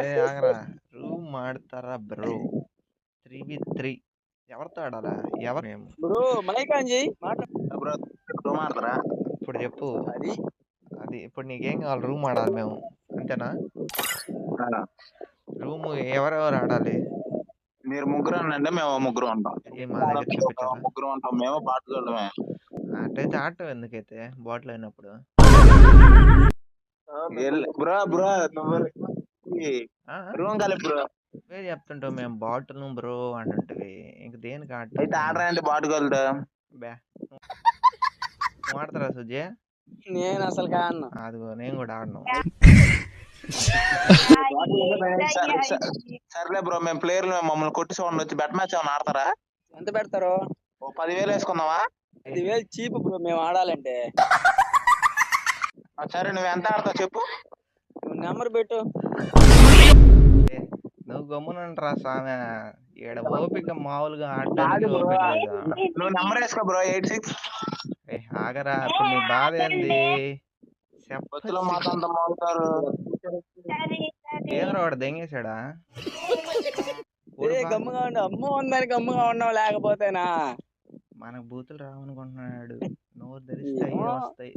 ఏ ఆగరా రూమ్ ఆడతారా bro 3v3 ఎవరితో ఆడాలా ఎవరు మేము బ్రో మైక్ ఆన్ చేయి బ్రో రూమ్ ఆడతారా? ఇప్పుడు చెప్పు అది అది ఇప్పుడు నీకేం కావాలి రూమ్ ఆడాలి మేము అంతేనా రూమ్ ఎవరెవరు ఆడాలి మీరు ముగ్గురు అనండి, మేము ముగ్గురు ఉంటాం. మా దగ్గర చూపించాలా ముగ్గురు ఉంటాం, మేము పాటలమే. అటైతే ఆడటం ఎందుకైతే బాటిల్ అయినప్పుడు బ్రో బ్రో నువ్వు రూమ్ కాలే బ్రో. నువ్వే చెప్తుంటావు మేము బాటిల్ బ్రో అని ఉంటవి ఇంక దేనికి అయితే ఆడరా అంటే బాటుగలదు. బే నువ్వు ఆడతారా సుజయ్ నేను అసలు కాను. అదిగో నేను కూడా ఆడను సర్లే బ్రో, మేము ప్లేయర్లు మమ్మల్ని కొట్టి చూడండి వచ్చి బెట్ మ్యాచ్ ఏమైనా ఆడతారా? ఎంత పెడతారు? ఓ 10,000 వేసుకుందామా? 10,000 చీప్ బ్రో మేము ఆడాలంటే. సరే నువ్వు ఎంత ఆడతావు చెప్పు. నువ్వు నెంబర్ పెట్టు. నువ్వు గమ్మునంటరా సామె ఈడ ఓపిక మామూలుగా ఆడడానికి ఓపిక లేదా నువ్వు నెంబర్ వేసుకో బ్రో 86. ఆగరా ఇప్పుడు నీ బాధ ఏంది బొత్తులో మాతంతా మోగుతారు. ఏదో వాడు దెంగేశాడా గమ్ముగా ఉండు. అమ్మ ఉందని గమ్ముగా ఉన్నావు లేకపోతేనా మనకు బూతులు రావనుకుంటున్నాడు నోరు ధరిస్తే వస్తాయి